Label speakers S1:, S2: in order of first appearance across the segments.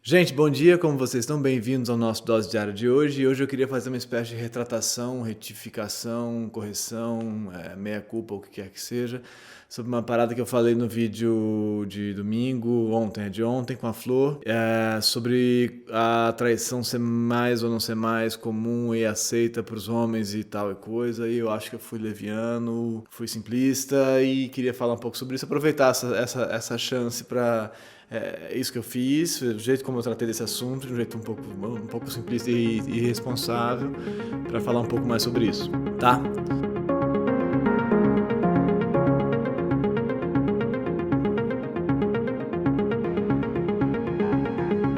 S1: Gente, bom dia, como vocês estão? Bem-vindos ao nosso Dose Diária de hoje. E hoje eu queria fazer uma espécie de retratação, retificação, correção, meia-culpa, o que quer que seja, sobre uma parada que eu falei no vídeo de domingo, de ontem, com a Flor, sobre a traição ser mais ou não ser mais comum e aceita para os homens e tal e coisa. E eu acho que eu fui leviano, fui simplista e queria falar um pouco sobre isso, aproveitar essa chance para... isso que eu fiz, o jeito como eu tratei desse assunto, de um jeito um pouco simplista e irresponsável, para falar um pouco mais sobre isso, tá?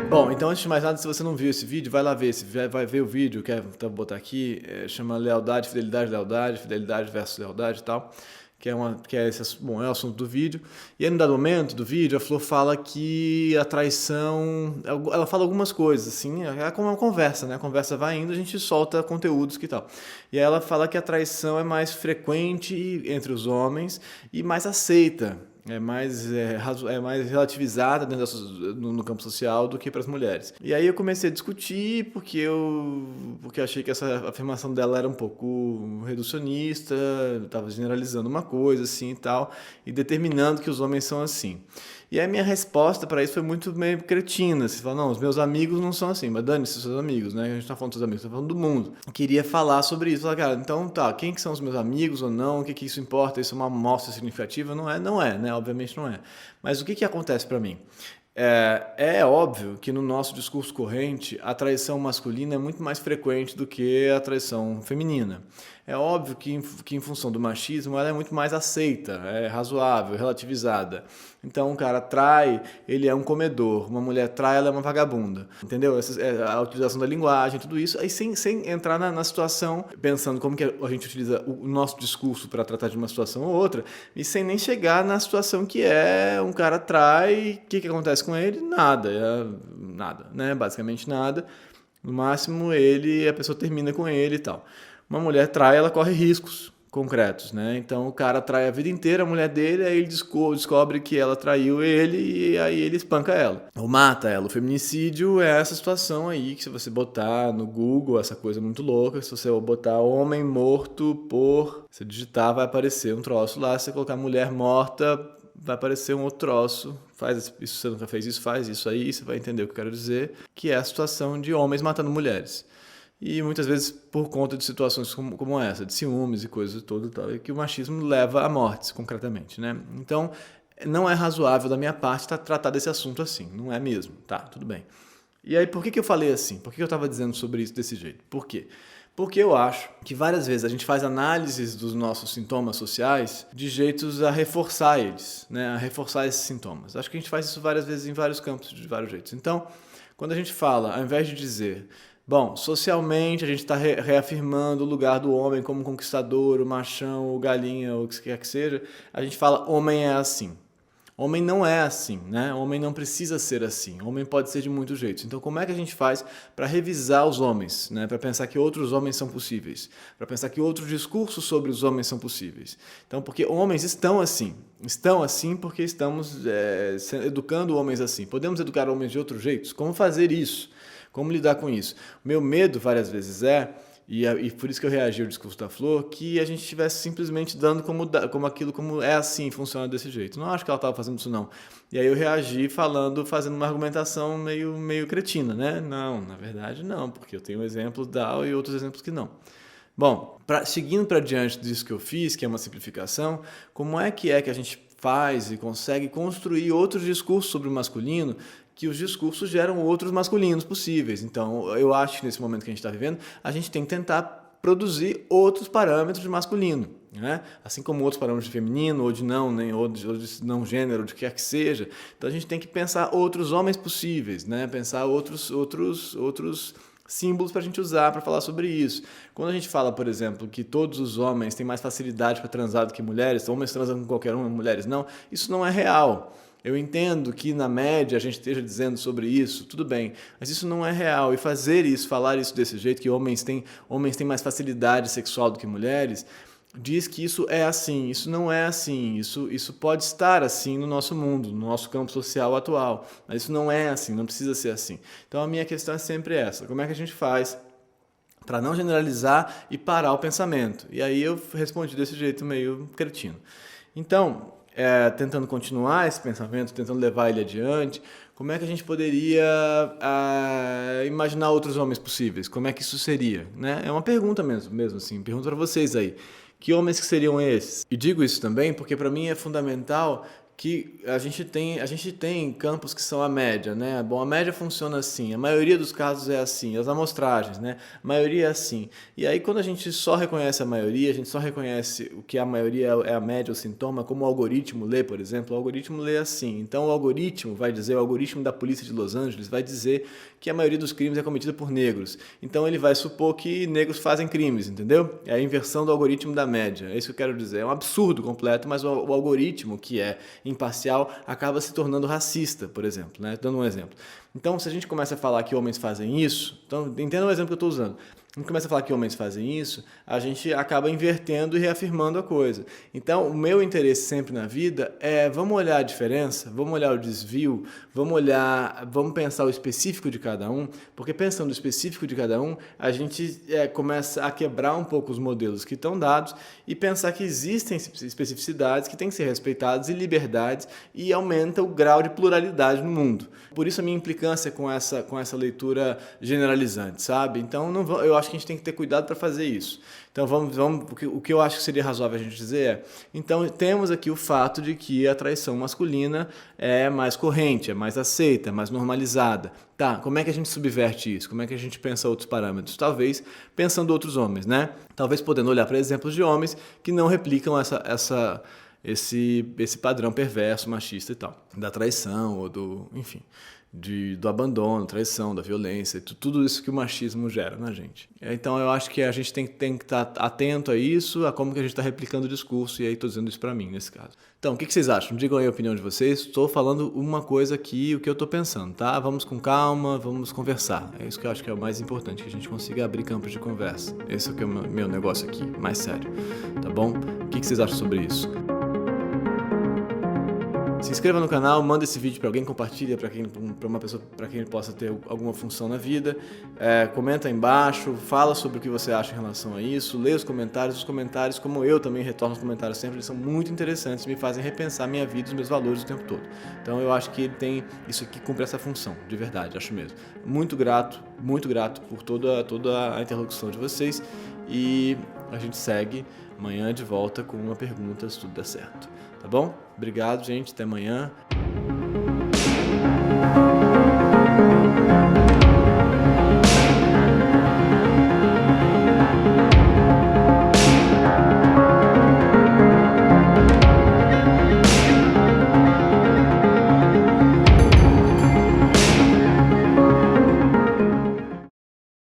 S1: Bom, então antes de mais nada, se você não viu esse vídeo, vai lá ver, vai ver o vídeo, vou botar aqui, chama Lealdade, Fidelidade versus Lealdade e tal, que é o assunto do vídeo. E aí, no dado momento do vídeo, a Flor fala que a traição... Ela fala algumas coisas, assim, é como uma conversa, né? A conversa vai indo, a gente solta conteúdos que tal. E aí ela fala que a traição é mais frequente entre os homens e mais aceita. É mais relativizada no campo social do que para as mulheres. E aí eu comecei a discutir porque eu achei que essa afirmação dela era um pouco reducionista, estava generalizando uma coisa assim e tal, e determinando que os homens são assim. E aí a minha resposta para isso foi muito meio cretina. Você fala, não, os meus amigos não são assim, mas dane-se os seus amigos, né? A gente tá falando dos seus amigos, tá falando do mundo. Eu queria falar sobre isso. Falar, cara, então tá, quem que são os meus amigos ou não? O que isso importa? Isso é uma amostra significativa? Não é, né? Obviamente não é. Mas o que acontece para mim? É óbvio que no nosso discurso corrente a traição masculina é muito mais frequente do que a traição feminina. É óbvio que em função do machismo ela é muito mais aceita, é razoável, relativizada. Então, um cara trai, ele é um comedor. Uma mulher trai, ela é uma vagabunda. Entendeu? A utilização da linguagem, tudo isso. Aí sem entrar na situação, pensando como que a gente utiliza o nosso discurso para tratar de uma situação ou outra, e sem nem chegar na situação que é um cara trai, o que acontece com ele? Nada. Nada, né? Basicamente nada. No máximo, a pessoa termina com ele e tal. Uma mulher trai, ela corre riscos concretos, né? Então o cara trai a vida inteira a mulher dele, aí ele descobre que ela traiu ele e aí ele espanca ela, ou mata ela. O feminicídio é essa situação aí que se você botar no Google, essa coisa muito louca, se você botar homem morto se digitar vai aparecer um troço lá, se você colocar mulher morta vai aparecer um outro troço. Faz isso, se você nunca fez isso, faz isso aí, você vai entender o que eu quero dizer, que é a situação de homens matando mulheres. E muitas vezes por conta de situações como essa, de ciúmes e coisas todo tal, que o machismo leva a mortes, concretamente, né? Então, não é razoável da minha parte tratar desse assunto assim, não é mesmo, tá, tudo bem. E aí, por que eu falei assim? Por que eu estava dizendo sobre isso desse jeito? Por quê? Porque eu acho que várias vezes a gente faz análises dos nossos sintomas sociais de jeitos a reforçar eles, né? A reforçar esses sintomas. Acho que a gente faz isso várias vezes em vários campos, de vários jeitos. Então, quando a gente fala, ao invés de dizer... Bom, socialmente a gente está reafirmando o lugar do homem como conquistador, o machão, o galinha, ou o que quer que seja. A gente fala, homem é assim. Homem não é assim, né? Homem não precisa ser assim. Homem pode ser de muitos jeitos. Então, como é que a gente faz para revisar os homens, né? Para pensar que outros homens são possíveis? Para pensar que outros discursos sobre os homens são possíveis? Então, porque homens estão assim. Estão assim porque estamos educando homens assim. Podemos educar homens de outros jeitos? Como fazer isso? Como lidar com isso? O meu medo, várias vezes, e por isso que eu reagi ao discurso da Flor, que a gente estivesse simplesmente dando como é assim, funciona desse jeito. Não acho que ela estava fazendo isso, não. E aí eu reagi fazendo uma argumentação meio cretina, né? Não, na verdade não, porque eu tenho exemplos e outros exemplos que não. Bom, seguindo para diante disso que eu fiz, que é uma simplificação, como é que a gente faz e consegue construir outros discursos sobre o masculino, que os discursos geram outros masculinos possíveis. Então, eu acho que nesse momento que a gente está vivendo, a gente tem que tentar produzir outros parâmetros de masculino, né? Assim como outros parâmetros de feminino, ou de não gênero, ou de que quer que seja. Então, a gente tem que pensar outros homens possíveis, né? Pensar outros símbolos para a gente usar para falar sobre isso. Quando a gente fala, por exemplo, que todos os homens têm mais facilidade para transar do que mulheres, homens transam com qualquer um, mulheres não, isso não é real. Eu entendo que na média a gente esteja dizendo sobre isso, tudo bem, mas isso não é real. E falar isso desse jeito, que homens têm mais facilidade sexual do que mulheres, diz que isso é assim, isso não é assim, isso pode estar assim no nosso mundo, no nosso campo social atual, mas isso não é assim, não precisa ser assim. Então a minha questão é sempre essa: como é que a gente faz para não generalizar e parar o pensamento? E aí eu respondi desse jeito meio cretino. Então, tentando continuar esse pensamento, tentando levar ele adiante, como é que a gente poderia imaginar outros homens possíveis? Como é que isso seria? Né? É uma pergunta mesmo assim, pergunta para vocês aí. Que homens que seriam esses? E digo isso também porque para mim é fundamental que a gente tem campos que são a média, né? Bom, a média funciona assim, a maioria dos casos é assim, as amostragens, né? A maioria é assim. E aí quando a gente só reconhece a maioria, a gente só reconhece o que a maioria é a média, o sintoma, como o algoritmo lê, por exemplo, o algoritmo lê assim. Então o algoritmo vai dizer, o algoritmo da polícia de Los Angeles vai dizer que a maioria dos crimes é cometida por negros. Então ele vai supor que negros fazem crimes, entendeu? É a inversão do algoritmo da média, é isso que eu quero dizer. É um absurdo completo, mas o algoritmo, que é imparcial, acaba se tornando racista, por exemplo, né? Dando um exemplo. Então, se a gente começa a falar que homens fazem isso, então entenda o exemplo que eu estou usando. A gente começa a falar que homens fazem isso, a gente acaba invertendo e reafirmando a coisa. Então, o meu interesse sempre na vida é, vamos olhar a diferença, vamos olhar o desvio, vamos pensar o específico de cada um, porque pensando no específico de cada um, a gente começa a quebrar um pouco os modelos que estão dados e pensar que existem especificidades que têm que ser respeitadas e liberdades, e aumenta o grau de pluralidade no mundo. Por isso a minha implicância com essa leitura generalizante, sabe? Então, eu acho que a gente tem que ter cuidado para fazer isso. Então, o que eu acho que seria razoável a gente dizer é, então temos aqui o fato de que a traição masculina é mais corrente, é mais aceita, é mais normalizada. Tá, como é que a gente subverte isso? Como é que a gente pensa outros parâmetros? Talvez pensando outros homens, né? Talvez podendo olhar para exemplos de homens que não replicam esse padrão perverso, machista e tal, da traição ou enfim, do abandono, traição, da violência, tudo isso que o machismo gera na gente. Então eu acho que a gente tem que estar atento a isso, a como que a gente está replicando o discurso, e aí estou dizendo isso para mim, nesse caso. Então, o que vocês acham? Digam aí a opinião de vocês. Estou falando uma coisa aqui, o que eu estou pensando, tá? Vamos com calma, vamos conversar. É isso que eu acho que é o mais importante, que a gente consiga abrir campos de conversa. Esse é o que é o meu negócio aqui, mais sério, tá bom? O que vocês acham sobre isso? Se inscreva no canal, manda esse vídeo para alguém, compartilha para uma pessoa, para quem ele possa ter alguma função na vida. Comenta aí embaixo, fala sobre o que você acha em relação a isso, lê os comentários, como eu também retorno os comentários sempre, eles são muito interessantes, me fazem repensar minha vida e os meus valores o tempo todo. Então eu acho que ele tem isso aqui, cumpre essa função, de verdade, acho mesmo. Muito grato por toda a interlocução de vocês, e a gente segue amanhã de volta com uma pergunta, se tudo der certo. Tá bom? Obrigado, gente. Até amanhã.